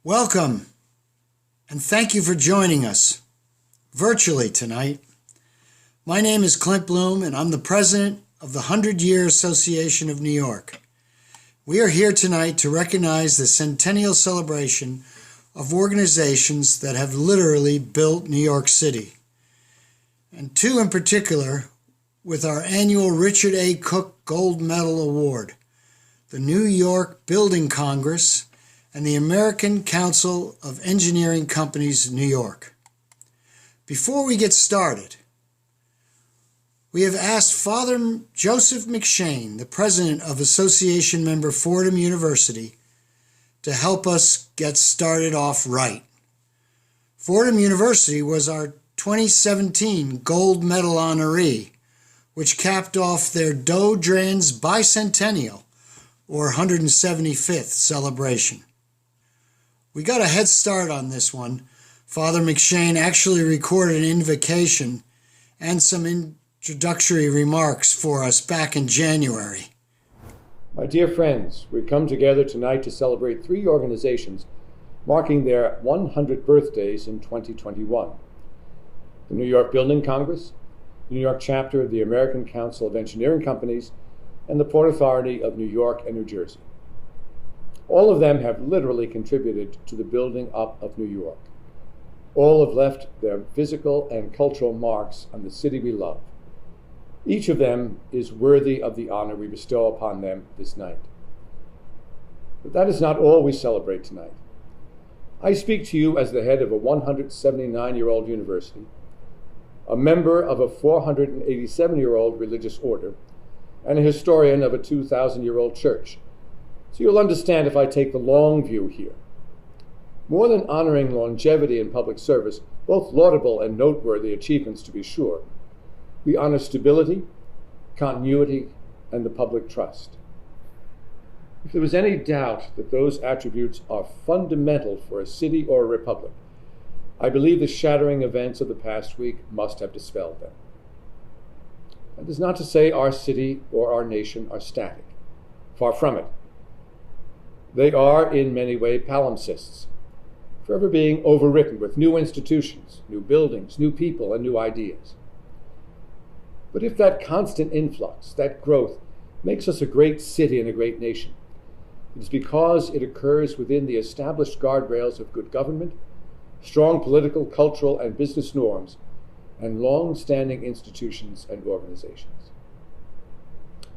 Welcome, and thank you for joining us virtually tonight. My name is Clint Bloom, and I'm the president of the 100-Year Association of New York. We are here tonight to recognize the centennial celebration of organizations that have literally built New York City, and two in particular with our annual Richard A. Cook Gold Medal Award, the New York Building Congress and the American Council of Engineering Companies, New York. Before we get started, we have asked Father Joseph McShane, the president of association member Fordham University, to help us get started off right. Fordham University was our 2017 gold medal honoree, which capped off their Dodrans bicentennial, or 175th celebration. We got a head start on this one. Father McShane actually recorded an invocation and some introductory remarks for us back in January. My dear friends, we come together tonight to celebrate three organizations marking their 100th birthdays in 2021. The New York Building Congress, the New York chapter of the American Council of Engineering Companies, and the Port Authority of New York and New Jersey. All of them have literally contributed to the building up of New York. All have left their physical and cultural marks on the city we love. Each of them is worthy of the honor we bestow upon them this night. But that is not all we celebrate tonight. I speak to you as the head of a 179-year-old university, a member of a 487-year-old religious order, and a historian of a 2,000-year-old church. So you'll understand if I take the long view here. More than honoring longevity in public service, both laudable and noteworthy achievements to be sure, we honor stability, continuity, and the public trust. If there was any doubt that those attributes are fundamental for a city or a republic, I believe the shattering events of the past week must have dispelled them. That is not to say our city or our nation are static. Far from it. They are, in many ways, palimpsests, forever being overwritten with new institutions, new buildings, new people, and new ideas. But if that constant influx, that growth, makes us a great city and a great nation, it is because it occurs within the established guardrails of good government, strong political, cultural, and business norms, and long-standing institutions and organizations.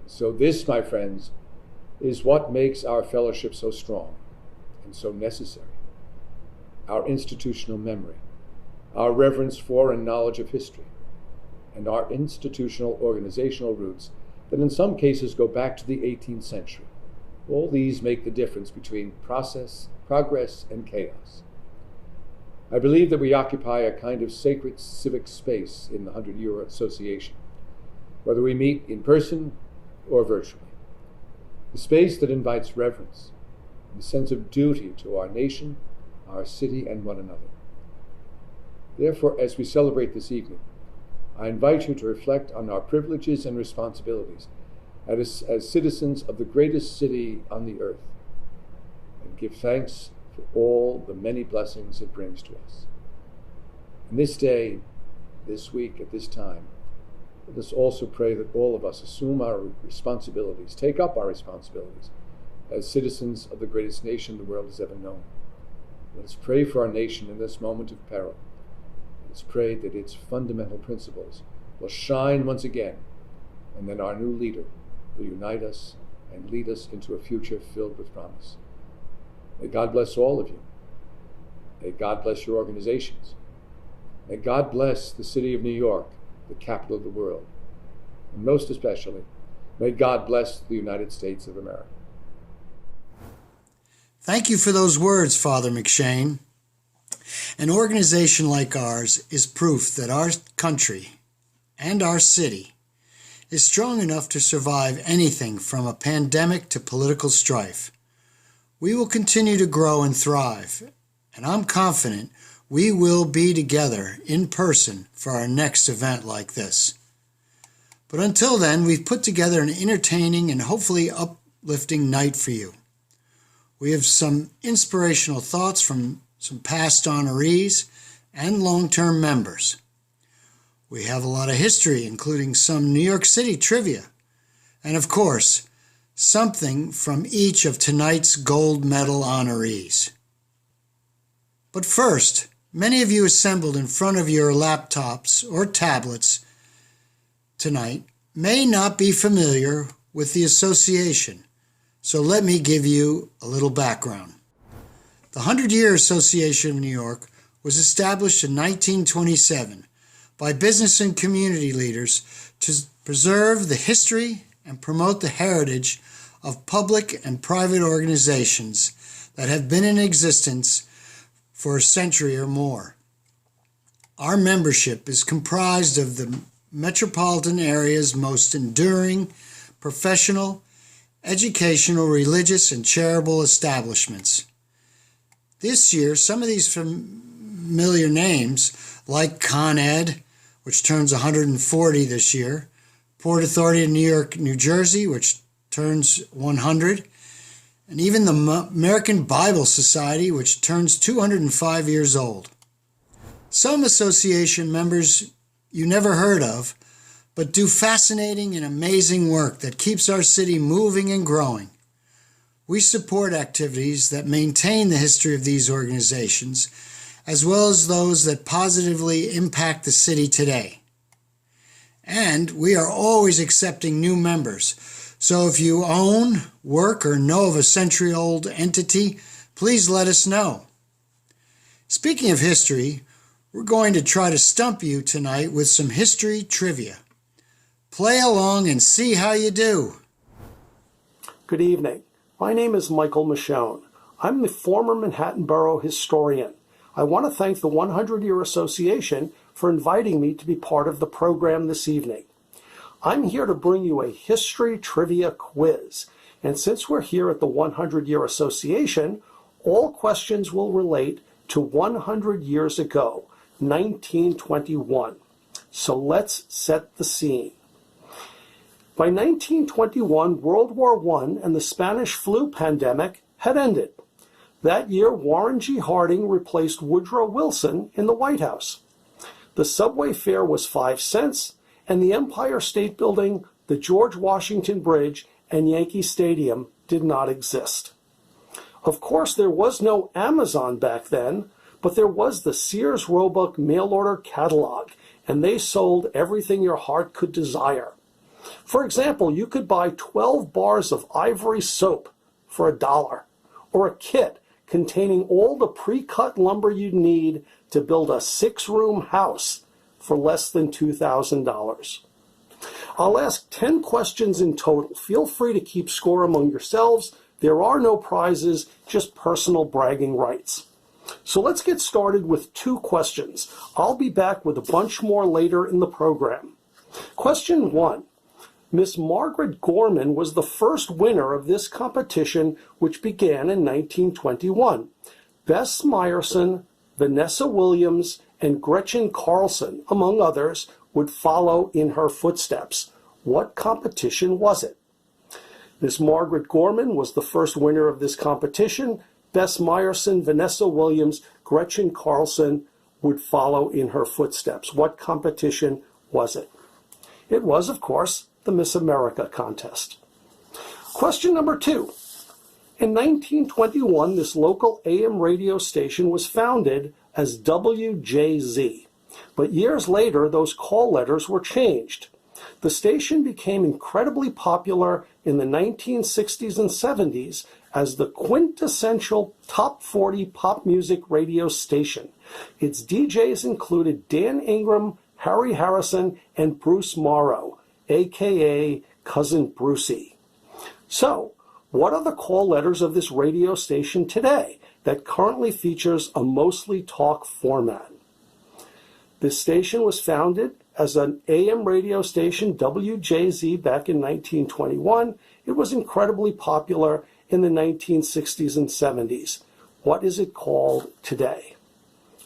So this, my friends, is what makes our fellowship so strong and so necessary. Our institutional memory, our reverence for and knowledge of history, and our institutional organizational roots that in some cases go back to the 18th century. All these make the difference between process, progress, and chaos. I believe that we occupy a kind of sacred civic space in the 100-Year Association, whether we meet in person or virtually. A space that invites reverence and a sense of duty to our nation, our city, and one another. Therefore, as we celebrate this evening, I invite you to reflect on our privileges and responsibilities as citizens of the greatest city on the earth, and give thanks for all the many blessings it brings to us. And this day, this week, at this time, let us also pray that all of us assume our responsibilities, take up our responsibilities as citizens of the greatest nation the world has ever known. Let us pray for our nation in this moment of peril. Let us pray that its fundamental principles will shine once again, and then our new leader will unite us and lead us into a future filled with promise. May God bless all of you. May God bless your organizations. May God bless the city of New York, the capital of the world. And most especially, may God bless the United States of America. Thank you for those words, Father McShane. An organization like ours is proof that our country and our city is strong enough to survive anything from a pandemic to political strife. We will continue to grow and thrive, and I'm confident we will be together in person for our next event like this. But until then, we've put together an entertaining and hopefully uplifting night for you. We have some inspirational thoughts from some past honorees and long-term members. We have a lot of history, including some New York City trivia, and of course, something from each of tonight's gold medal honorees. But first, many of you assembled in front of your laptops or tablets tonight may not be familiar with the association, so let me give you a little background. The 100-Year Association of New York was established in 1927 by business and community leaders to preserve the history and promote the heritage of public and private organizations that have been in existence for a century or more. Our membership is comprised of the metropolitan area's most enduring professional, educational, religious, and charitable establishments. This year, some of these familiar names, like Con Ed, which turns 140 this year, Port Authority of New York, New Jersey, which turns 100, and even the American Bible Society, which turns 205 years old. Some association members you never heard of, but do fascinating and amazing work that keeps our city moving and growing. We support activities that maintain the history of these organizations, as well as those that positively impact the city today. And we are always accepting new members, so if you own, work, or know of a century-old entity, please let us know. Speaking of history, we're going to try to stump you tonight with some history trivia. Play along and see how you do. Good evening. My name is Michael Michonne. I'm the former Manhattan Borough historian. I want to thank the 100-Year Association for inviting me to be part of the program this evening. I'm here to bring you a history trivia quiz. And since we're here at the 100-Year Association, all questions will relate to 100 years ago, 1921. So let's set the scene. By 1921, World War I and the Spanish flu pandemic had ended. That year, Warren G. Harding replaced Woodrow Wilson in the White House. The subway fare was 5 cents, and the Empire State Building, the George Washington Bridge, and Yankee Stadium did not exist. Of course, there was no Amazon back then, but there was the Sears Roebuck mail-order catalog, and they sold everything your heart could desire. For example, you could buy 12 bars of Ivory soap for $1, or a kit containing all the pre-cut lumber you'd need to build a 6-room house for less than $2,000. I'll ask 10 questions in total. Feel free to keep score among yourselves. There are no prizes, just personal bragging rights. So let's get started with 2 questions. I'll be back with a bunch more later in the program. Question 1. Miss Margaret Gorman was the first winner of this competition, which began in 1921. Bess Meyerson, Vanessa Williams, and Gretchen Carlson, among others, would follow in her footsteps. What competition was it? Miss Margaret Gorman was the first winner of this competition. Bess Meyerson, Vanessa Williams, Gretchen Carlson would follow in her footsteps. What competition was it? It was, of course, the Miss America contest. Question number 2. In 1921, this local AM radio station was founded as WJZ. But years later, those call letters were changed. The station became incredibly popular in the 1960s and 70s as the quintessential top 40 pop music radio station. Its DJs included Dan Ingram, Harry Harrison, and Bruce Morrow, a.k.a. Cousin Brucey. So, what are the call letters of this radio station today that currently features a mostly talk format? This station was founded as an AM radio station, WJZ, back in 1921. It was incredibly popular in the 1960s and 70s. What is it called today?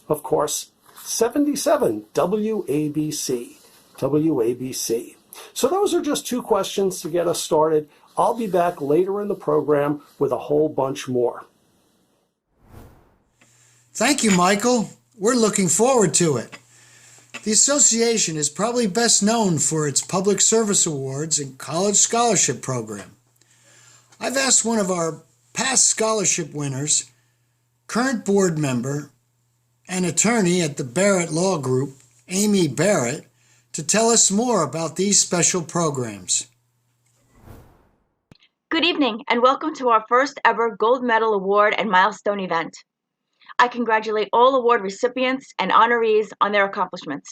Of course, 77, WABC. WABC. So those are just two questions to get us started. I'll be back later in the program with a whole bunch more. Thank you, Michael. We're looking forward to it. The association is probably best known for its public service awards and college scholarship program. I've asked one of our past scholarship winners, current board member, and attorney at the Barrett Law Group, Amy Barrett, to tell us more about these special programs. Good evening and welcome to our first ever Gold Medal Award and Milestone event. I congratulate all award recipients and honorees on their accomplishments.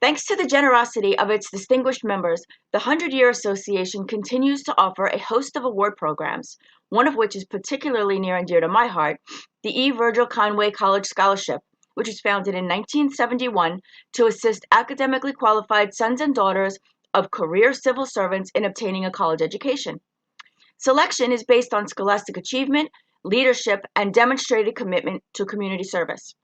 Thanks to the generosity of its distinguished members, the 100-Year Association continues to offer a host of award programs, one of which is particularly near and dear to my heart, the E. Virgil Conway College Scholarship, which was founded in 1971 to assist academically qualified sons and daughters of career civil servants in obtaining a college education. Selection is based on scholastic achievement, leadership, and demonstrated commitment to community service.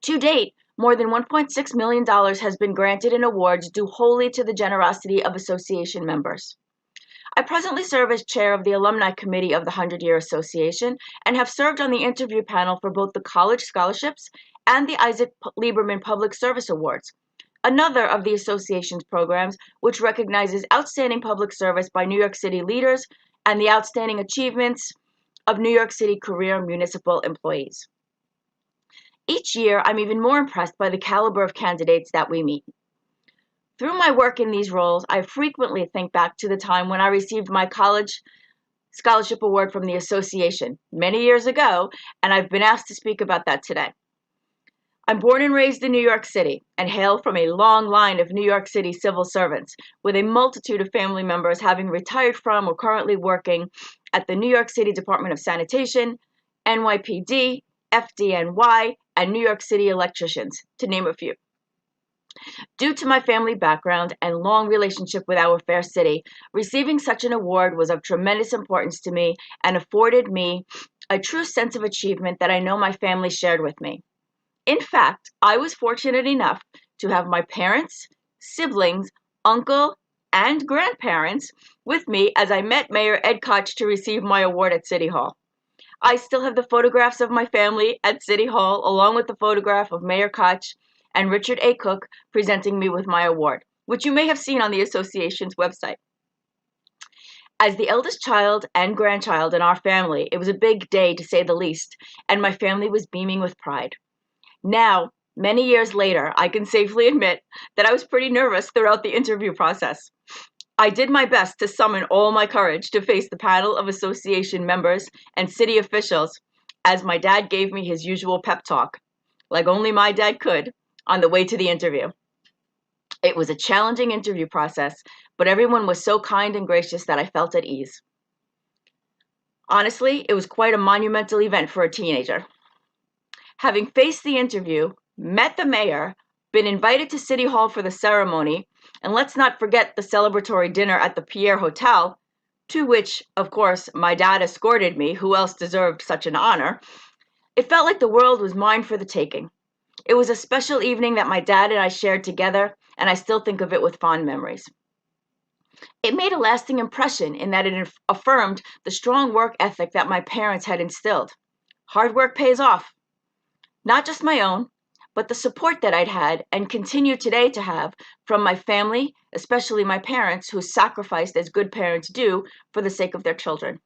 To date, more than $1.6 million has been granted in awards due wholly to the generosity of association members. I presently serve as chair of the Alumni Committee of the 100-Year Association and have served on the interview panel for both the college scholarships and the Isaac Lieberman Public Service Awards, another of the association's programs which recognizes outstanding public service by New York City leaders and the outstanding achievements of New York City career municipal employees. Each year, I'm even more impressed by the caliber of candidates that we meet. Through my work in these roles, I frequently think back to the time when I received my college scholarship award from the association many years ago, and I've been asked to speak about that today. I'm born and raised in New York City and hail from a long line of New York City civil servants, with a multitude of family members having retired from or currently working at the New York City Department of Sanitation, NYPD, FDNY, and New York City electricians, to name a few. Due to my family background and long relationship with our fair city, receiving such an award was of tremendous importance to me and afforded me a true sense of achievement that I know my family shared with me. In fact, I was fortunate enough to have my parents, siblings, uncle, and grandparents with me as I met Mayor Ed Koch to receive my award at City Hall. I still have the photographs of my family at City Hall, along with the photograph of Mayor Koch and Richard A. Cook presenting me with my award, which you may have seen on the association's website. As the eldest child and grandchild in our family, it was a big day to say the least, and my family was beaming with pride. Now, many years later, I can safely admit that I was pretty nervous throughout the interview process. I did my best to summon all my courage to face the panel of association members and city officials as my dad gave me his usual pep talk, like only my dad could, on the way to the interview. It was a challenging interview process, but everyone was so kind and gracious that I felt at ease. Honestly, it was quite a monumental event for a teenager. Having faced the interview, met the mayor, been invited to City Hall for the ceremony, and let's not forget the celebratory dinner at the Pierre Hotel, to which, of course, my dad escorted me, who else deserved such an honor, it felt like the world was mine for the taking. It was a special evening that my dad and I shared together, and I still think of it with fond memories. It made a lasting impression in that it affirmed the strong work ethic that my parents had instilled. Hard work pays off. Not just my own, but the support that I'd had and continue today to have from my family, especially my parents, who sacrificed as good parents do for the sake of their children.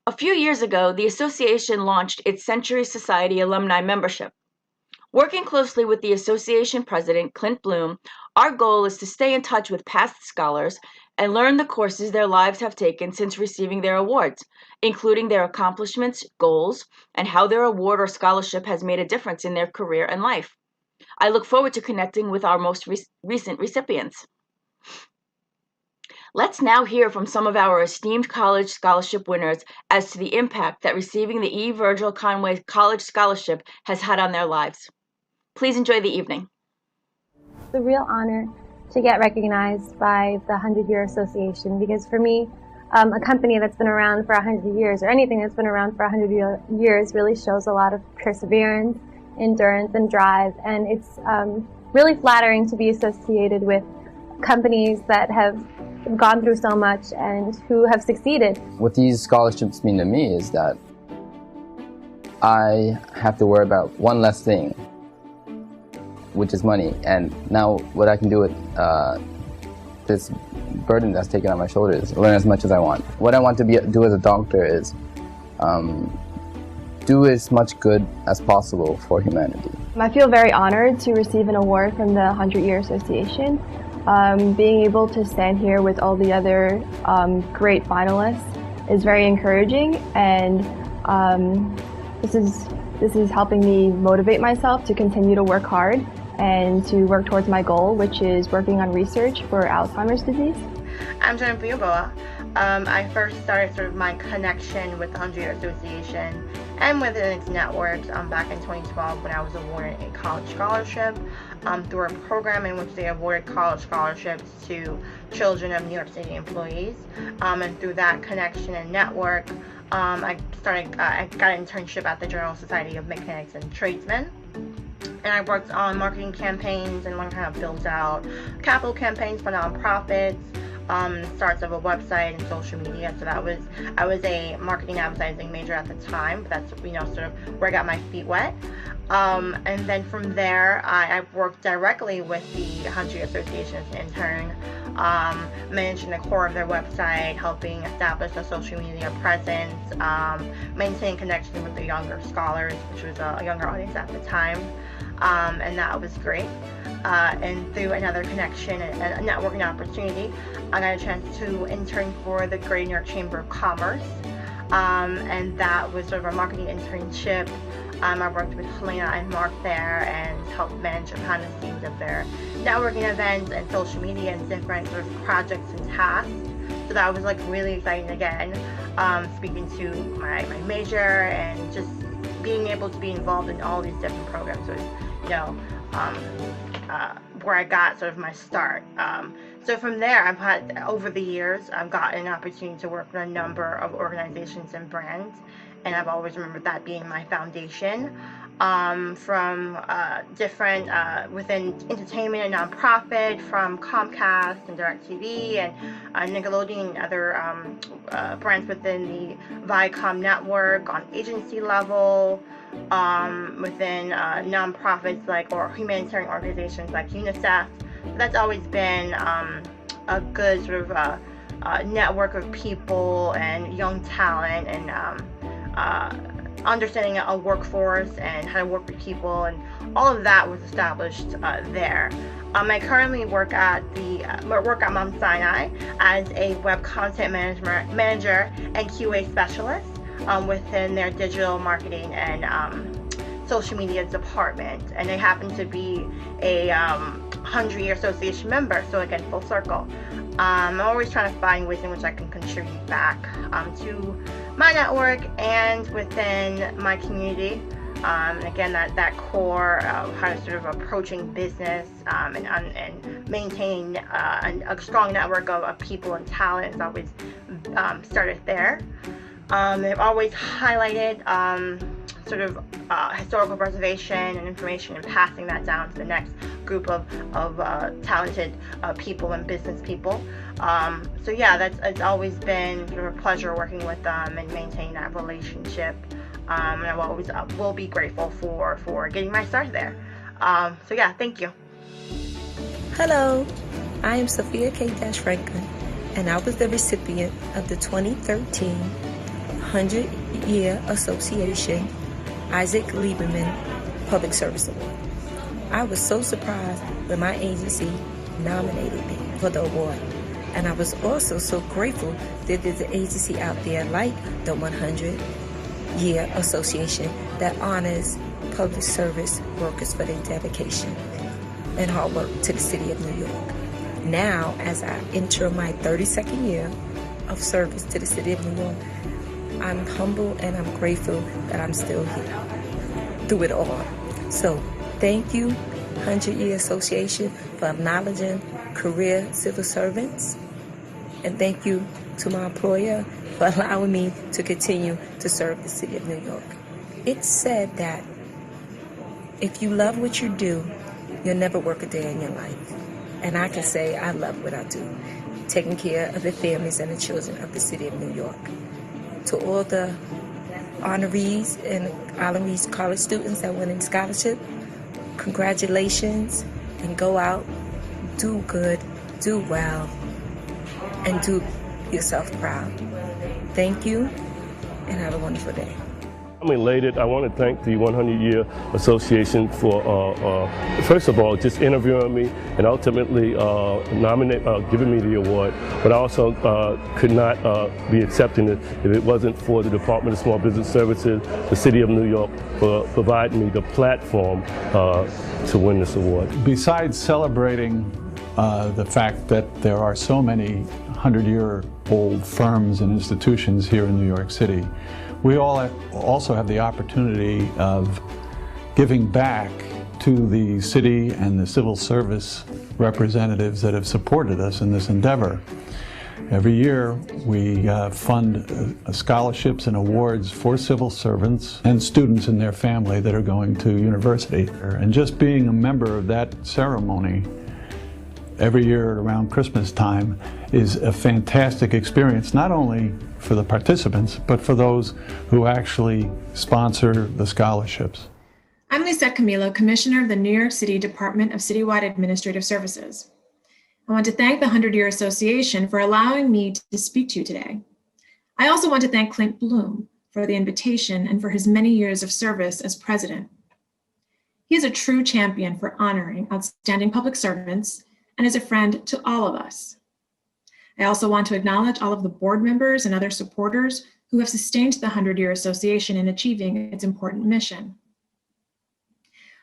A few years ago, the association launched its Century Society alumni membership. Working closely with the association president, Clint Bloom, our goal is to stay in touch with past scholars and learn the courses their lives have taken since receiving their awards, including their accomplishments, goals, and how their award or scholarship has made a difference in their career and life. I look forward to connecting with our most recent recipients. Let's now hear from some of our esteemed college scholarship winners as to the impact that receiving the E. Virgil Conway College Scholarship has had on their lives. Please enjoy the evening. It's a real honor to get recognized by the 100-Year Association, because for me, a company that's been around for 100 years, or anything that's been around for 100 years, really shows a lot of perseverance, endurance, and drive. And really flattering to be associated with companies that have gone through so much and who have succeeded. What these scholarships mean to me is that I have to worry about one less thing, which is money. And now what I can do with this burden that's taken on my shoulders, learn as much as I want. What I want to do as a doctor is do as much good as possible for humanity. I feel very honored to receive an award from the 100-Year Association. Being able to stand here with all the other great finalists is very encouraging, and this is helping me motivate myself to continue to work hard and to work towards my goal, which is working on research for Alzheimer's disease. I'm Jennifer Yoboa. I first started sort of my connection with the 100-Year Association and within its networks back in 2012 when I was awarded a college scholarship through a program in which they awarded college scholarships to children of New York City employees. And through that connection and network, I got an internship at the General Society of Mechanics and Tradesmen. And I worked on marketing campaigns and learned how to build out capital campaigns for nonprofits, starts of a website and social media. So I was a marketing advertising major at the time, but that's sort of where I got my feet wet. And then from there, I worked directly with the 100-Year Association as an intern, managing the core of their website, helping establish a social media presence, maintaining connection with the younger scholars, which was a younger audience at the time, and that was great. And through another connection and a networking opportunity, I got a chance to intern for the Greater New York Chamber of Commerce, and that was sort of a marketing internship. I worked with Helena and Mark there and helped manage behind the scenes of their networking events and social media and different sort of projects and tasks. So that was like really exciting again, speaking to my major and just being able to be involved in all these different programs was, where I got sort of my start. So from there, I've had, over the years, I've gotten an opportunity to work with a number of organizations and brands, and I've always remembered that being my foundation. From different, within entertainment and nonprofit, from Comcast and DirecTV and Nickelodeon and other brands within the Viacom network, on agency level, within nonprofits or humanitarian organizations like UNICEF. That's always been a good sort of network of people and young talent and understanding a workforce and how to work with people, and all of that was established there. I currently work at Mount Sinai as a web content manager and QA specialist within their digital marketing and social media department, and they happen to be a 100-Year Association member, so again, full circle. I'm always trying to find ways in which I can contribute back to my network and within my community. And again, that core of how to sort of approaching business and maintaining a strong network of people and talent has always started there. They've always highlighted sort of historical preservation and information and passing that down to the next group of talented people and business people. So yeah, it's always been sort of a pleasure working with them and maintaining that relationship. And I will be grateful for getting my start there. So yeah, thank you. Hello, I am Sophia K. Franklin, and I was the recipient of the 2013 100-Year Association Isaac Lieberman Public Service Award. I was so surprised when my agency nominated me for the award, and I was also so grateful that there's an agency out there like the 100-Year Association that honors public service workers for their dedication and hard work to the city of New York. Now, as I enter my 32nd year of service to the city of New York, I'm humble and I'm grateful that I'm still here through it all. So thank you, 100-Year Association, for acknowledging career civil servants. And thank you to my employer for allowing me to continue to serve the city of New York. It's said that if you love what you do, you'll never work a day in your life. And I can say I love what I do, taking care of the families and the children of the city of New York. To all the honorees and honorees college students that went in scholarship, congratulations, and go out, do good, do well, and do yourself proud. Thank you, and have a wonderful day. I'm elated. I want to thank the 100-Year Association for, first of all, just interviewing me and ultimately giving me the award. But I also could not be accepting it if it wasn't for the Department of Small Business Services, the City of New York, for providing me the platform to win this award. Besides celebrating the fact that there are so many 100-year-old firms and institutions here in New York City, we all also have the opportunity of giving back to the city and the civil service representatives that have supported us in this endeavor. Every year we fund scholarships and awards for civil servants and students and their family that are going to university. And just being a member of that ceremony every year around Christmas time is a fantastic experience, not only for the participants, but for those who actually sponsor the scholarships. I'm Lisette Camilo, Commissioner of the New York City Department of Citywide Administrative Services. I want to thank the 100-Year Association for allowing me to speak to you today. I also want to thank Clint Bloom for the invitation and for his many years of service as president. He is a true champion for honoring outstanding public servants and is a friend to all of us. I also want to acknowledge all of the board members and other supporters who have sustained the 100-Year Association in achieving its important mission.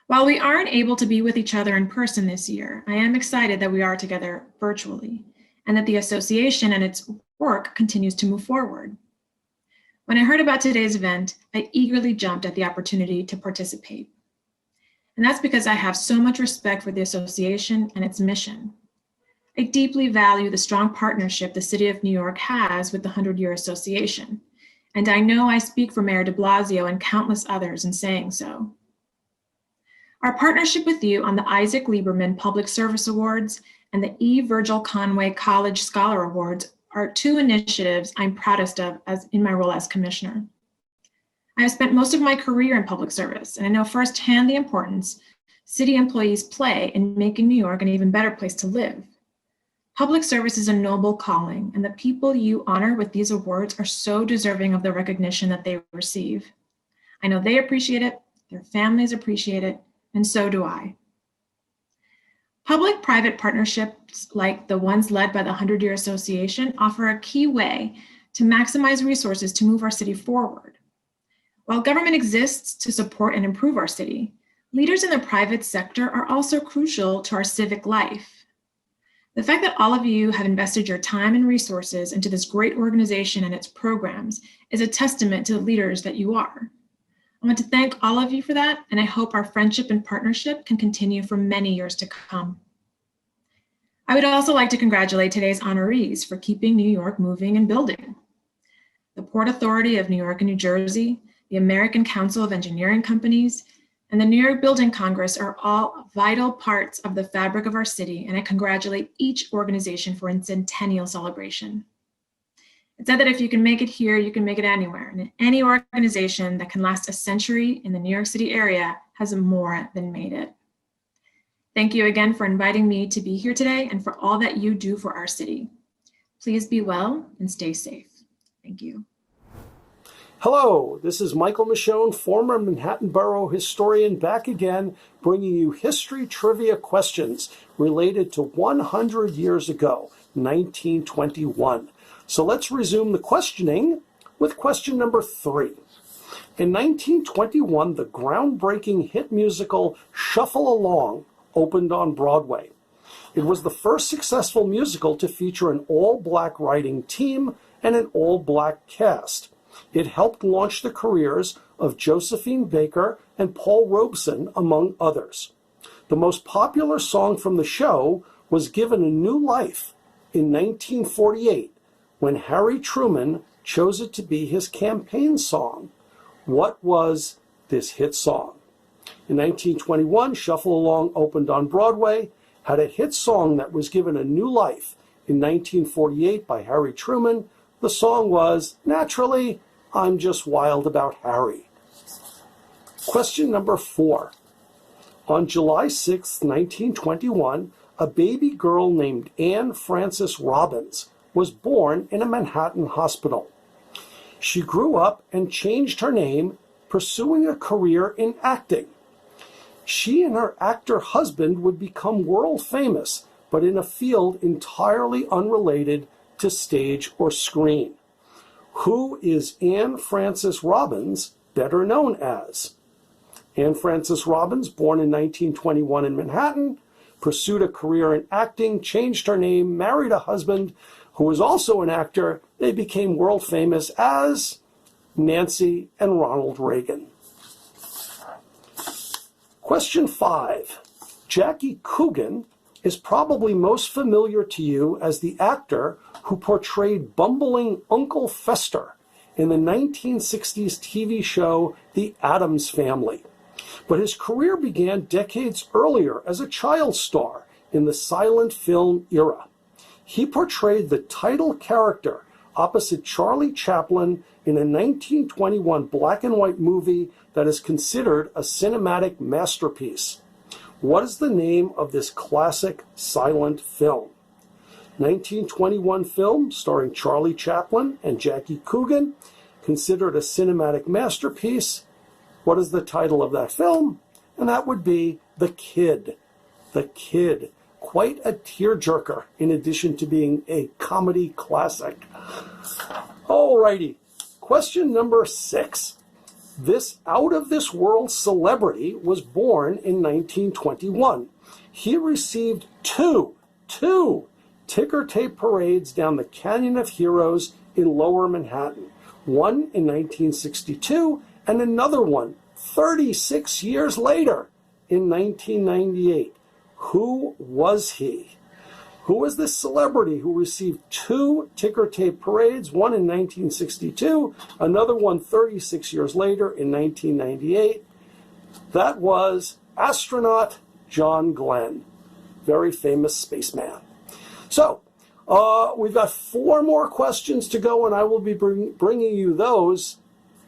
While we aren't able to be with each other in person this year, I am excited that we are together virtually and that the association and its work continues to move forward. When I heard about today's event, I eagerly jumped at the opportunity to participate. And that's because I have so much respect for the association and its mission. I deeply value the strong partnership the City of New York has with the 100-Year Association, and I know I speak for Mayor de Blasio and countless others in saying so. Our partnership with you on the Isaac Lieberman Public Service Awards and the E. Virgil Conway College Scholar Awards are two initiatives I'm proudest of in my role as Commissioner. I have spent most of my career in public service, and I know firsthand the importance city employees play in making New York an even better place to live. Public service is a noble calling, and the people you honor with these awards are so deserving of the recognition that they receive. I know they appreciate it, their families appreciate it, and so do I. Public-private partnerships like the ones led by the 100-Year Association offer a key way to maximize resources to move our city forward. While government exists to support and improve our city, leaders in the private sector are also crucial to our civic life. The fact that all of you have invested your time and resources into this great organization and its programs is a testament to the leaders that you are. I want to thank all of you for that, and I hope our friendship and partnership can continue for many years to come. I would also like to congratulate today's honorees for keeping New York moving and building. The Port Authority of New York and New Jersey, the American Council of Engineering Companies, and the New York Building Congress are all vital parts of the fabric of our city, and I congratulate each organization for its centennial celebration. It's said that if you can make it here, you can make it anywhere, and any organization that can last a century in the New York City area has more than made it. Thank you again for inviting me to be here today and for all that you do for our city. Please be well and stay safe. Thank you. Hello, this is Michael Michonne, former Manhattan Borough historian, back again, bringing you history trivia questions related to 100 years ago, 1921. So let's resume the questioning with question number 3. In 1921, the groundbreaking hit musical Shuffle Along opened on Broadway. It was the first successful musical to feature an all-black writing team and an all-black cast. It helped launch the careers of Josephine Baker and Paul Robeson, among others. The most popular song from the show was given a new life in 1948 when Harry Truman chose it to be his campaign song. What was this hit song? In 1921, Shuffle Along opened on Broadway, had a hit song that was given a new life in 1948 by Harry Truman. The song was, naturally, I'm Just Wild About Harry. Question number 4. On July 6, 1921, a baby girl named Anne Frances Robbins was born in a Manhattan hospital. She grew up and changed her name, pursuing a career in acting. She and her actor husband would become world famous, but in a field entirely unrelated to stage or screen. Who is Anne Frances Robbins better known as? Anne Frances Robbins, born in 1921 in Manhattan, pursued a career in acting, changed her name, married a husband who was also an actor. They became world famous as Nancy and Ronald Reagan. Question 5. Jackie Coogan is probably most familiar to you as the actor who portrayed bumbling Uncle Fester in the 1960s TV show The Addams Family. But his career began decades earlier as a child star in the silent film era. He portrayed the title character opposite Charlie Chaplin in a 1921 black and white movie that is considered a cinematic masterpiece. What is the name of this classic silent film? 1921 film starring Charlie Chaplin and Jackie Coogan, considered a cinematic masterpiece. What is the title of that film? And that would be The Kid. The Kid. Quite a tearjerker in addition to being a comedy classic. Alrighty, question number 6. This out-of-this-world celebrity was born in 1921. He received two ticker tape parades down the Canyon of Heroes in Lower Manhattan. One in 1962 and another one 36 years later in 1998. Who was he? Who was this celebrity who received 2 ticker tape parades, one in 1962, another one 36 years later in 1998? That was astronaut John Glenn, very famous spaceman. So, we've got 4 more questions to go, and I will be bringing you those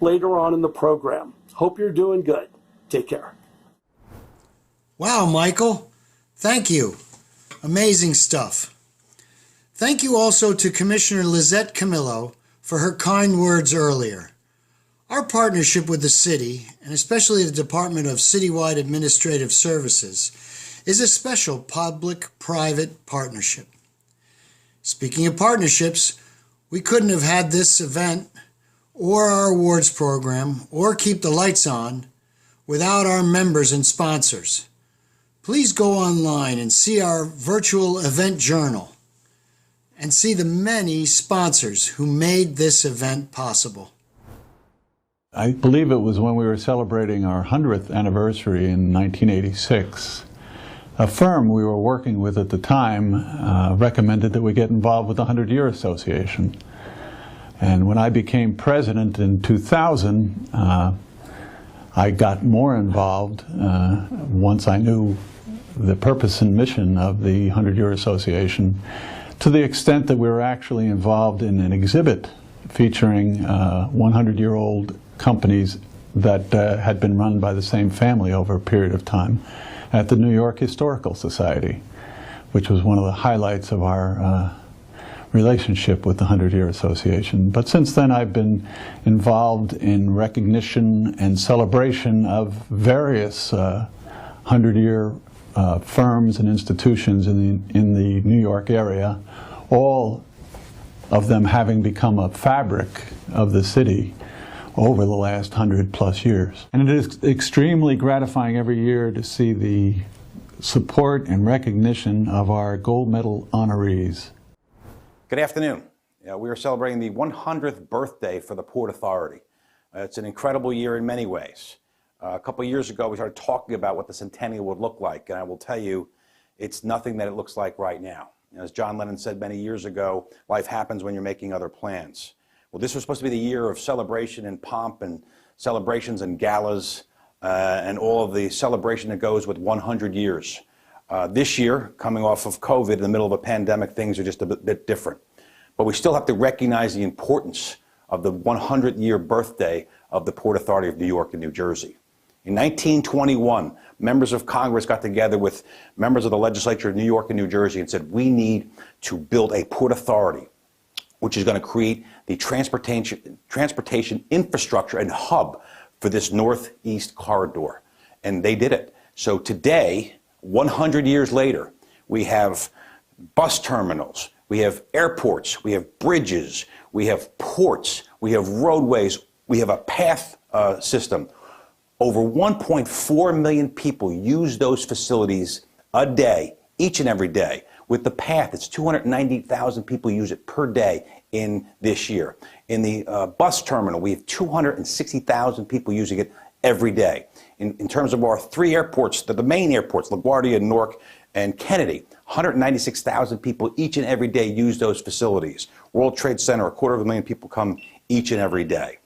later on in the program. Hope you're doing good. Take care. Wow, Michael. Thank you. Amazing stuff. Thank you also to Commissioner Lizette Camillo for her kind words earlier. Our partnership with the city, and especially the Department of Citywide Administrative Services, is a special public-private partnership. Speaking of partnerships, we couldn't have had this event or our awards program or Keep the Lights On without our members and sponsors. Please go online and see our virtual event journal and see the many sponsors who made this event possible. I believe it was when we were celebrating our 100th anniversary in 1986. A firm we were working with at the time recommended that we get involved with the 100-Year Association. And when I became president in 2000, I got more involved once I knew the purpose and mission of the 100-Year Association, to the extent that we were actually involved in an exhibit featuring 100-year-old companies that had been run by the same family over a period of time at the New York Historical Society, which was one of the highlights of our relationship with the 100-Year Association. But since then I've been involved in recognition and celebration of various 100-year firms and institutions in the New York area, all of them having become a fabric of the city over the last 100+ years. And it is extremely gratifying every year to see the support and recognition of our gold medal honorees. Good afternoon. We are celebrating the 100th birthday for the Port Authority. It's an incredible year in many ways. A couple of years ago, we started talking about what the centennial would look like, and I will tell you, it's nothing that it looks like right now. As John Lennon said many years ago, life happens when you're making other plans. Well, this was supposed to be the year of celebration and pomp and celebrations and galas. and all of the celebration that goes with 100 years. This year, coming off of COVID, in the middle of a pandemic, things are just a bit different. But we still have to recognize the importance of the 100-year birthday of the Port Authority of New York and New Jersey. In 1921, members of Congress got together with members of the legislature of New York and New Jersey and said, we need to build a port authority, which is going to create the transportation infrastructure and hub for this northeast corridor. And they did it. So today, 100 years later, we have bus terminals, we have airports, we have bridges, we have ports, we have roadways, we have a path system. Over 1.4 million people use those facilities a day, each and every day. With the path, it's 290,000 people use it per day in this year. In the bus terminal, we have 260,000 people using it every day. In terms of our three airports, the main airports, LaGuardia, Newark, and Kennedy, 196,000 people each and every day use those facilities. World Trade Center, 250,000 people come each and every day.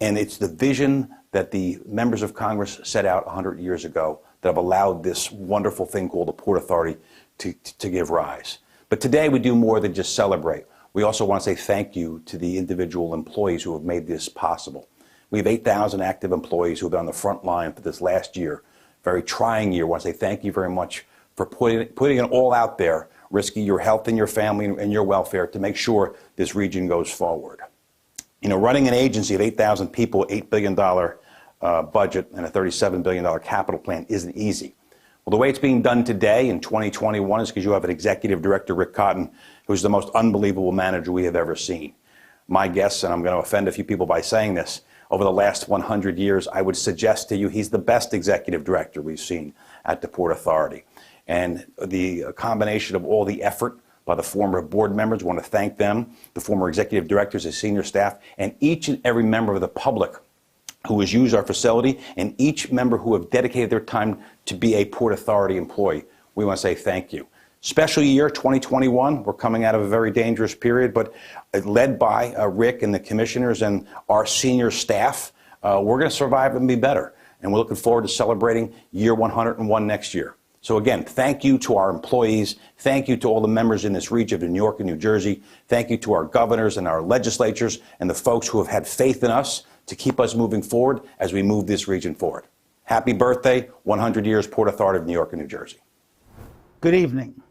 And it's the vision that the members of Congress set out 100 years ago that have allowed this wonderful thing called the Port Authority to give rise. But today we do more than just celebrate. We also want to say thank you to the individual employees who have made this possible. We have 8,000 active employees who have been on the front line for this last year, very trying year. I want to say thank you very much for putting it all out there, risking your health and your family and your welfare to make sure this region goes forward. You know, running an agency of 8,000 people, $8 billion budget, and a $37 billion capital plan isn't easy. Well, the way it's being done today in 2021 is because you have an executive director, Rick Cotton, who's the most unbelievable manager we have ever seen. My guess, and I'm going to offend a few people by saying this, over the last 100 years, I would suggest to you he's the best executive director we've seen at the Port Authority. And the combination of all the effort by the former board members, we want to thank them, the former executive directors, the senior staff, and each and every member of the public who has used our facility, and each member who have dedicated their time to be a Port Authority employee. We want to say thank you. Special year 2021, we're coming out of a very dangerous period, but led by Rick and the commissioners and our senior staff, we're going to survive and be better. And we're looking forward to celebrating year 101 next year. So again, thank you to our employees. Thank you to all the members in this region of New York and New Jersey. Thank you to our governors and our legislatures and the folks who have had faith in us to keep us moving forward as we move this region forward. Happy birthday, 100 years Port Authority of New York and New Jersey. Good evening,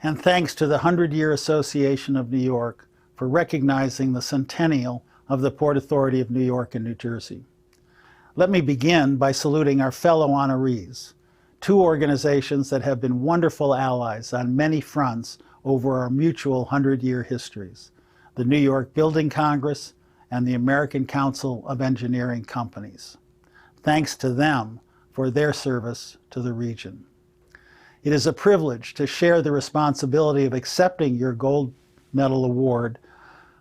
and thanks to the 100-Year Association of New York for recognizing the centennial of the Port Authority of New York and New Jersey. Let me begin by saluting our fellow honorees, two organizations that have been wonderful allies on many fronts over our mutual 100-year histories, the New York Building Congress and the American Council of Engineering Companies. Thanks to them for their service to the region. It is a privilege to share the responsibility of accepting your Gold Medal Award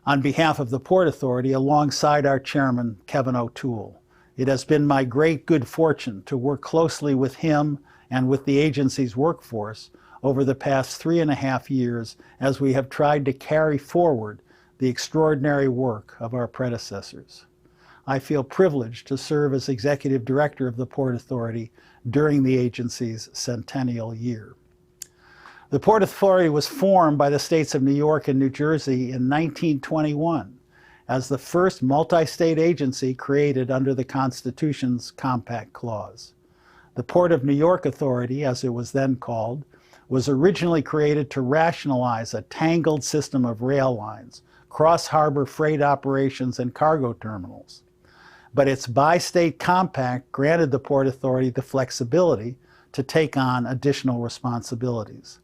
on behalf of the Port Authority alongside our chairman, Kevin O'Toole. It has been my great good fortune to work closely with him and with the agency's workforce over the past 3.5 years as we have tried to carry forward the extraordinary work of our predecessors. I feel privileged to serve as executive director of the Port Authority during the agency's centennial year. The Port Authority was formed by the states of New York and New Jersey in 1921 as the first multi-state agency created under the Constitution's Compact Clause. The Port of New York Authority, as it was then called, was originally created to rationalize a tangled system of rail lines, cross-harbor freight operations, and cargo terminals. But its bi-state compact granted the Port Authority the flexibility to take on additional responsibilities.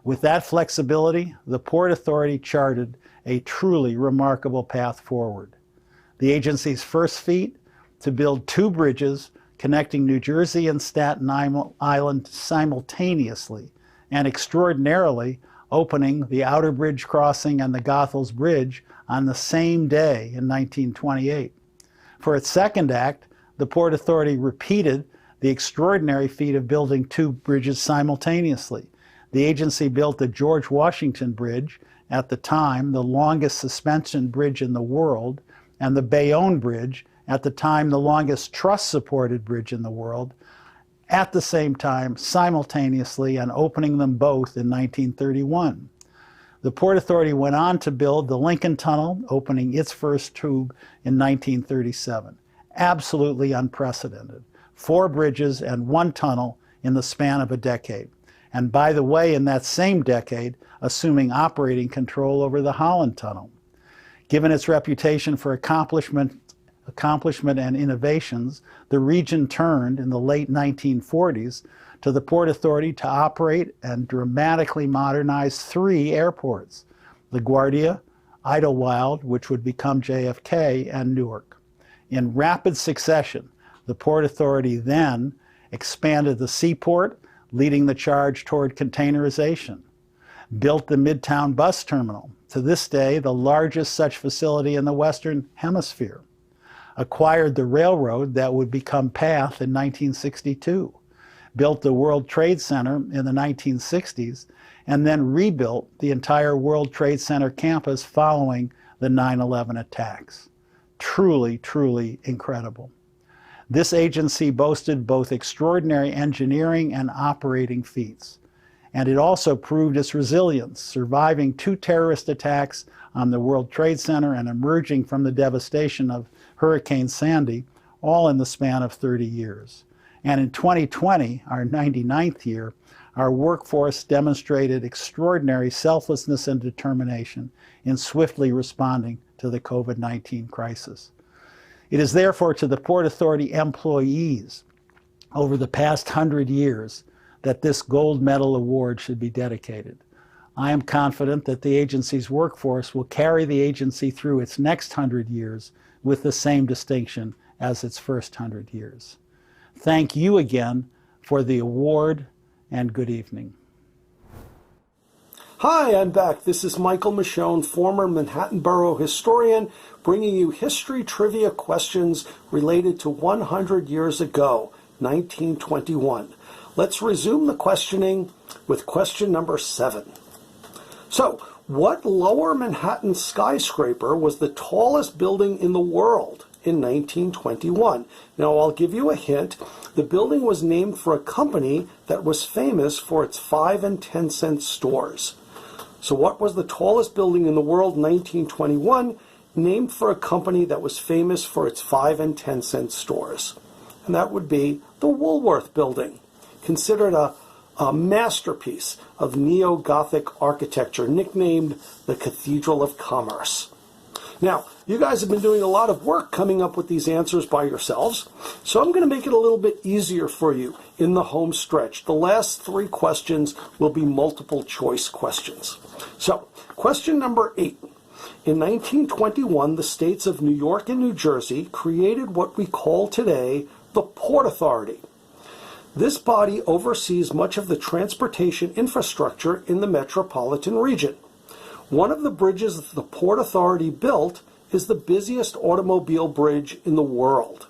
With that flexibility, the Port Authority charted a truly remarkable path forward. The agency's first feat, to build 2 bridges connecting New Jersey and Staten Island simultaneously, and extraordinarily opening the Outer Bridge Crossing and the Goethals Bridge on the same day in 1928. For its second act, the Port Authority repeated the extraordinary feat of building 2 bridges simultaneously. The agency built the George Washington Bridge, at the time the longest suspension bridge in the world, and the Bayonne Bridge, at the time the longest truss-supported bridge in the world, at the same time, simultaneously, and opening them both in 1931. The Port Authority went on to build the Lincoln Tunnel, opening its first tube in 1937. Absolutely unprecedented. 4 bridges and 1 tunnel in the span of a decade. And by the way, in that same decade, assuming operating control over the Holland Tunnel. Given its reputation for accomplishment and innovations, the region turned in the late 1940s to the Port Authority to operate and dramatically modernize 3 airports: LaGuardia, Idlewild, which would become JFK, and Newark. In rapid succession, the Port Authority then expanded the seaport, leading the charge toward containerization, built the Midtown Bus Terminal, to this day the largest such facility in the Western Hemisphere, acquired the railroad that would become PATH in 1962, built the World Trade Center in the 1960s, and then rebuilt the entire World Trade Center campus following the 9/11 attacks. Truly, truly incredible. This agency boasted both extraordinary engineering and operating feats, and it also proved its resilience, surviving 2 terrorist attacks on the World Trade Center and emerging from the devastation of Hurricane Sandy, all in the span of 30 years. And in 2020, our 99th year, our workforce demonstrated extraordinary selflessness and determination in swiftly responding to the COVID-19 crisis. It is therefore to the Port Authority employees over the past 100 years that this Gold Medal Award should be dedicated. I am confident that the agency's workforce will carry the agency through its next 100 years with the same distinction as its first 100 years. Thank you again for the award, and good evening. Hi, I'm back. This is Michael Michonne, former Manhattan Borough historian, bringing you history trivia questions related to 100 years ago, 1921. Let's resume the questioning with question number 7. So, what lower Manhattan skyscraper was the tallest building in the world in 1921? Now, I'll give you a hint. The building was named for a company that was famous for its 5 and 10 cent stores. So what was the tallest building in the world in 1921, named for a company that was famous for its 5 and 10 cent stores? And that would be the Woolworth Building, considered a masterpiece of neo-Gothic architecture, nicknamed the Cathedral of Commerce. Now, you guys have been doing a lot of work coming up with these answers by yourselves, so I'm going to make it a little bit easier for you in the home stretch. The last 3 questions will be multiple choice questions. So, question number 8. In 1921, the states of New York and New Jersey created what we call today the Port Authority. This body oversees much of the transportation infrastructure in the metropolitan region. One of the bridges that the Port Authority built is the busiest automobile bridge in the world.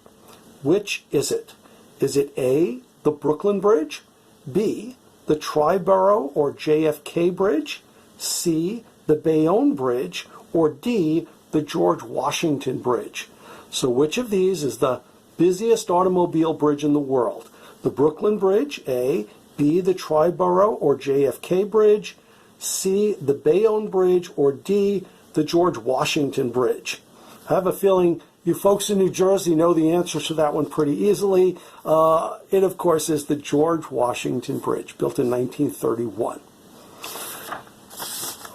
Which is it? Is it A, the Brooklyn Bridge, B, the Triborough or JFK Bridge, C, the Bayonne Bridge, or D, the George Washington Bridge? So which of these is the busiest automobile bridge in the world? The Brooklyn Bridge, A, B, the Triborough or JFK Bridge, C, the Bayonne Bridge, or D, the George Washington Bridge? I have a feeling you folks in New Jersey know the answers to that one pretty easily. It, of course, is the George Washington Bridge, built in 1931.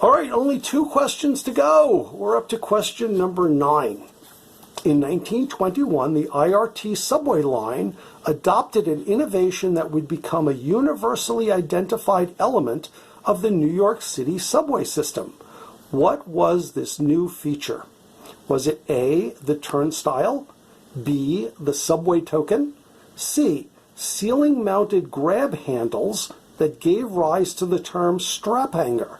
All right, only 2 questions to go. We're up to question number 9. In 1921, the IRT subway line adopted an innovation that would become a universally identified element of the New York City subway system. What was this new feature? Was it A, the turnstile, B, the subway token, C, ceiling-mounted grab handles that gave rise to the term strap hanger,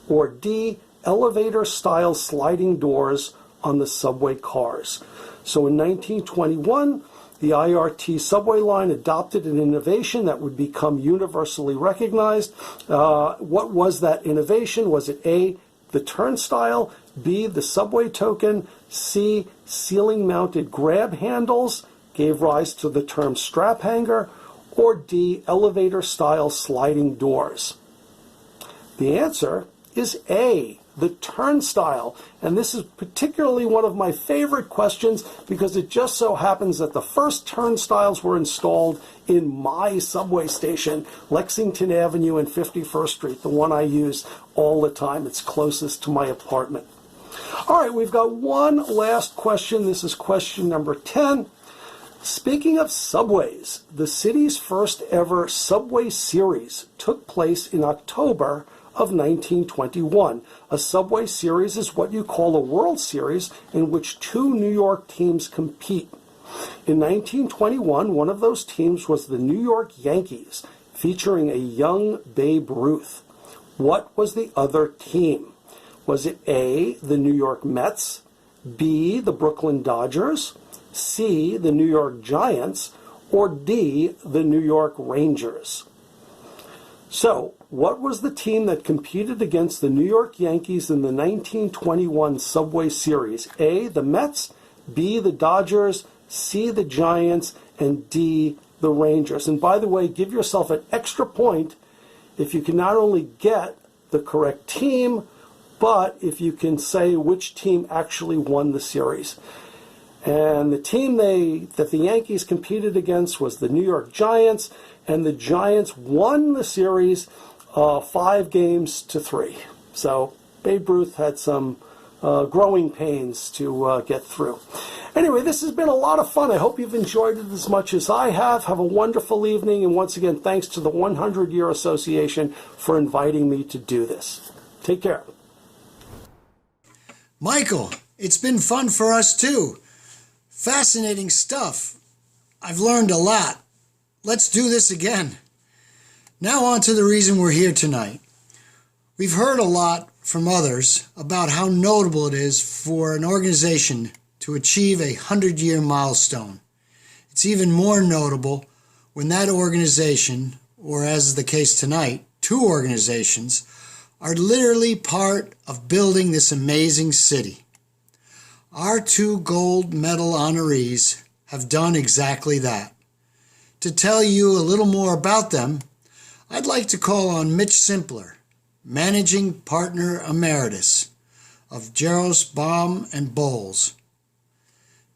or D, elevator-style sliding doors on the subway cars? So in 1921, the IRT subway line adopted an innovation that would become universally recognized. What was that innovation? Was it A, the turnstile, B, the subway token, C, ceiling-mounted grab handles gave rise to the term strap hanger, or D, elevator-style sliding doors? The answer is A, the turnstile. And this is particularly one of my favorite questions because it just so happens that the first turnstiles were installed in my subway station, Lexington Avenue and 51st Street, the one I use all the time. It's closest to my apartment. All right, we've got one last question. This is question number 10. Speaking of subways, the city's first ever subway series took place in October of 1921. A subway series is what you call a World Series in which two New York teams compete. In 1921, one of those teams was the New York Yankees, featuring a young Babe Ruth. What was the other team? Was it A, the New York Mets, B, the Brooklyn Dodgers, C, the New York Giants, or D, the New York Rangers? So, what was the team that competed against the New York Yankees in the 1921 Subway Series? A, the Mets, B, the Dodgers, C, the Giants, and D, the Rangers. And by the way, give yourself an extra point if you can not only get the correct team, but if you can say which team actually won the series. And the team that the Yankees competed against was the New York Giants, and the Giants won the series 5-3. So Babe Ruth had some growing pains to get through. Anyway, this has been a lot of fun. I hope you've enjoyed it as much as I have. Have a wonderful evening, and once again, thanks to the 100-Year Association for inviting me to do this. Take care. Michael, it's been fun for us too. Fascinating stuff. I've learned a lot. Let's do this again. Now on to the reason we're here tonight. We've heard a lot from others about how notable it is for an organization to achieve a 100-year milestone. It's even more notable when that organization, or as is the case tonight, two organizations, are literally part of building this amazing city. Our two gold medal honorees have done exactly that. To tell you a little more about them, I'd like to call on Mitch Simpler, Managing Partner Emeritus of Jaros, Baum and Bowles.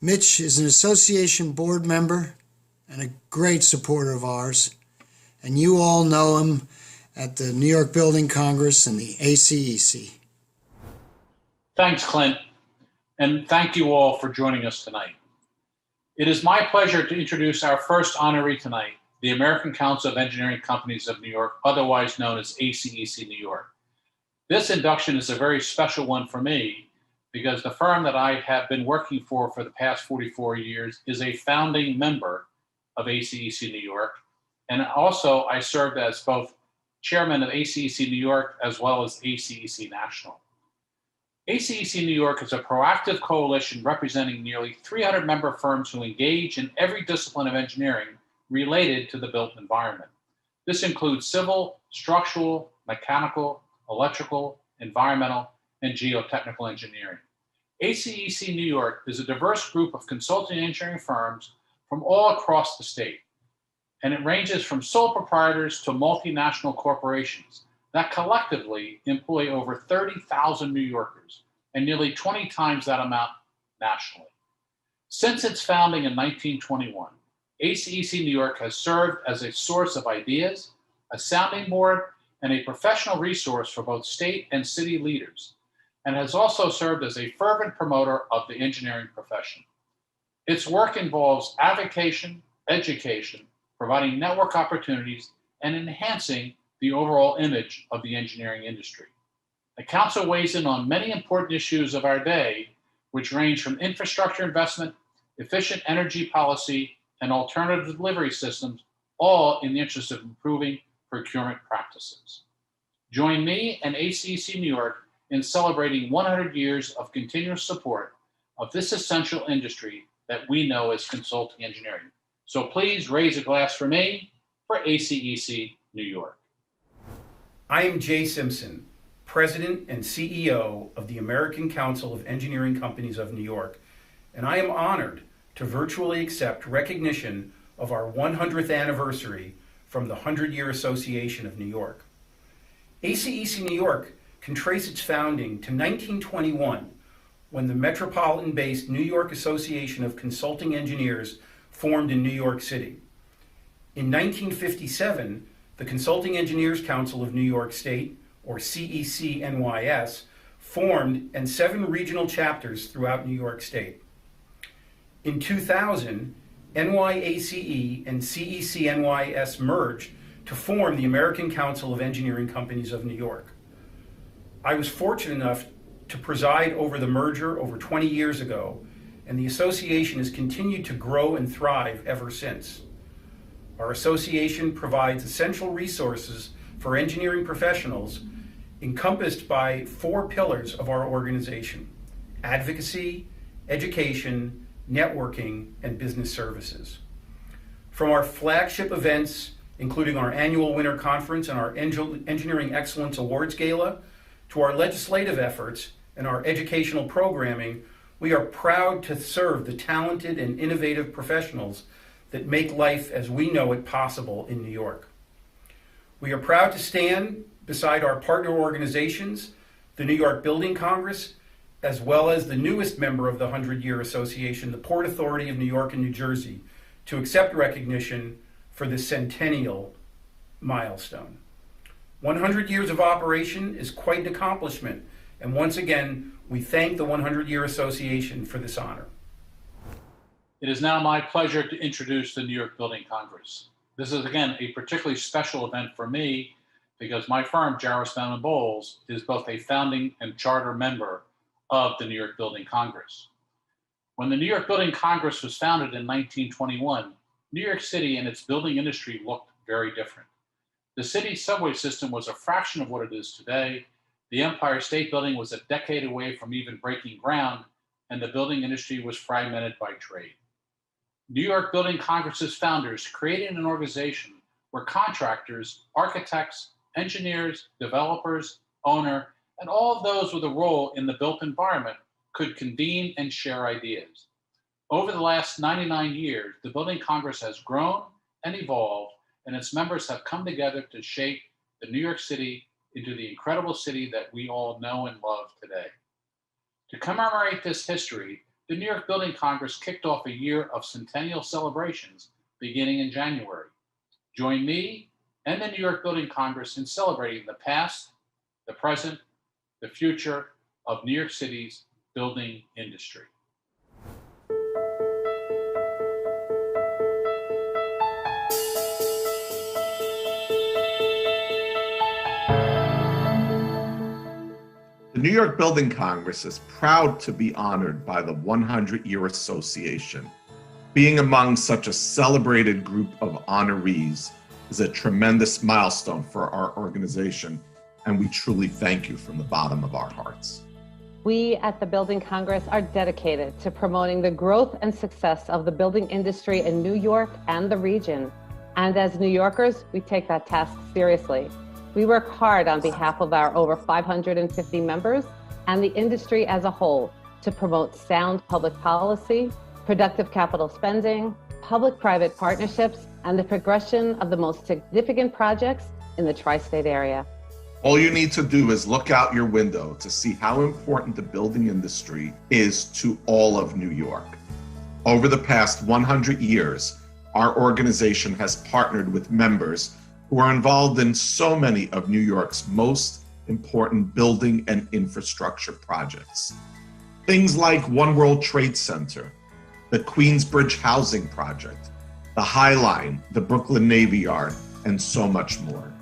Mitch is an association board member and a great supporter of ours, and you all know him at the New York Building Congress and the ACEC. Thanks, Clint, and thank you all for joining us tonight. It is my pleasure to introduce our first honoree tonight, the American Council of Engineering Companies of New York, otherwise known as ACEC New York. This induction is a very special one for me because the firm that I have been working for the past 44 years is a founding member of ACEC New York. And also I served as both chairman of ACEC New York as well as ACEC National. ACEC New York is a proactive coalition representing nearly 300 member firms who engage in every discipline of engineering related to the built environment. This includes civil, structural, mechanical, electrical, environmental, and geotechnical engineering. ACEC New York is a diverse group of consulting engineering firms from all across the state, and it ranges from sole proprietors to multinational corporations that collectively employ over 30,000 New Yorkers and nearly 20 times that amount nationally. Since its founding in 1921, ACEC New York has served as a source of ideas, a sounding board, and a professional resource for both state and city leaders, and has also served as a fervent promoter of the engineering profession. Its work involves advocacy, education, providing network opportunities, and enhancing the overall image of the engineering industry. The Council weighs in on many important issues of our day, which range from infrastructure investment, efficient energy policy, and alternative delivery systems, all in the interest of improving procurement practices. Join me and ACEC New York in celebrating 100 years of continuous support of this essential industry that we know as consulting engineering. So please raise a glass for me, for ACEC New York. I am Jay Simpson, President and CEO of the American Council of Engineering Companies of New York, and I am honored to virtually accept recognition of our 100th anniversary from the 100-Year Association of New York. ACEC New York can trace its founding to 1921, when the metropolitan-based New York Association of Consulting Engineers formed in New York City. In 1957, the Consulting Engineers Council of New York State, or CEC-NYS, formed, and 7 regional chapters throughout New York State. In 2000, NYACE and CEC-NYS merged to form the American Council of Engineering Companies of New York. I was fortunate enough to preside over the merger over 20 years ago, and the association has continued to grow and thrive ever since. Our association provides essential resources for engineering professionals encompassed by 4 pillars of our organization: advocacy, education, networking, and business services. From our flagship events, including our annual Winter Conference and our Engineering Excellence Awards Gala, to our legislative efforts and our educational programming, we are proud to serve the talented and innovative professionals that make life as we know it possible in New York. We are proud to stand beside our partner organizations, the New York Building Congress, as well as the newest member of the 100-Year Association, the Port Authority of New York and New Jersey, to accept recognition for the centennial milestone. 100 years of operation is quite an accomplishment, and once again, we thank the 100-Year Association for this honor. It is now my pleasure to introduce the New York Building Congress. This is, again, a particularly special event for me because my firm, Jarvis Mountain Bowles, is both a founding and charter member of the New York Building Congress. When the New York Building Congress was founded in 1921, New York City and its building industry looked very different. The city's subway system was a fraction of what it is today. The Empire State Building was a decade away from even breaking ground, and the building industry was fragmented by trade. New York Building Congress's founders created an organization where contractors, architects, engineers, developers, owner, and all of those with a role in the built environment could convene and share ideas. Over the last 99 years, the Building Congress has grown and evolved, and its members have come together to shape the New York City into the incredible city that we all know and love today. To commemorate this history, the New York Building Congress kicked off a year of centennial celebrations beginning in January. Join me and the New York Building Congress in celebrating the past, the present, the future of New York City's building industry. The New York Building Congress is proud to be honored by the 100-Year Association. Being among such a celebrated group of honorees is a tremendous milestone for our organization, and we truly thank you from the bottom of our hearts. We at the Building Congress are dedicated to promoting the growth and success of the building industry in New York and the region. And as New Yorkers, we take that task seriously. We work hard on behalf of our over 550 members and the industry as a whole to promote sound public policy, productive capital spending, public-private partnerships, and the progression of the most significant projects in the tri-state area. All you need to do is look out your window to see how important the building industry is to all of New York. Over the past 100 years, our organization has partnered with members who are involved in so many of New York's most important building and infrastructure projects. Things like One World Trade Center, the Queensbridge Housing Project, the High Line, the Brooklyn Navy Yard, and so much more.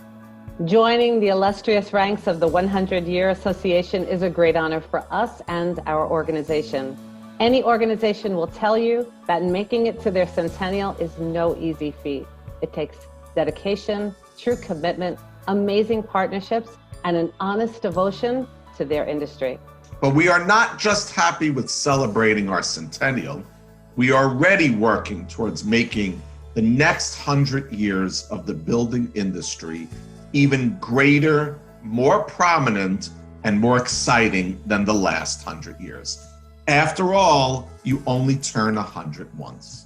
Joining the illustrious ranks of the 100-Year Association is a great honor for us and our organization. Any organization will tell you that making it to their centennial is no easy feat. It takes dedication, true commitment, amazing partnerships, and an honest devotion to their industry. But we are not just happy with celebrating our centennial. We are already working towards making the next 100 years of the building industry even greater more prominent and more exciting than the last 100 years. After all, you only turn 100 once.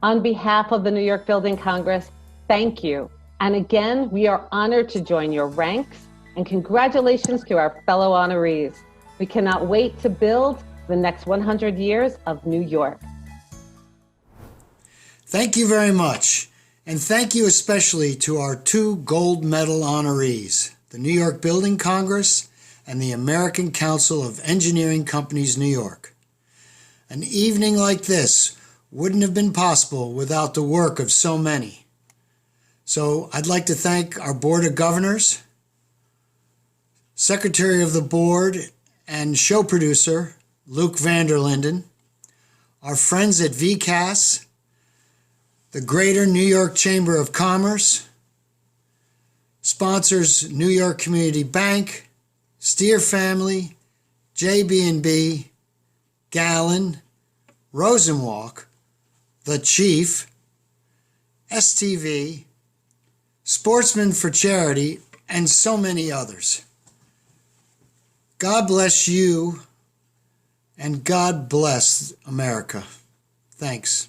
On behalf of the New York Building Congress, thank you. And again, we are honored to join your ranks, and congratulations to our fellow honorees. We cannot wait to build the next 100 years of New York. Thank you very much. And thank you especially to our 2 gold medal honorees, the New York Building Congress and the American Council of Engineering Companies, New York. An evening like this wouldn't have been possible without the work of so many. So I'd like to thank our Board of Governors, Secretary of the Board and show producer, Luke Vanderlinden, our friends at VCAS, the Greater New York Chamber of Commerce, sponsors New York Community Bank, Steer Family, JB&B, Gallon, Rosenwalk, The Chief, STV, Sportsmen for Charity, and so many others. God bless you, and God bless America. Thanks.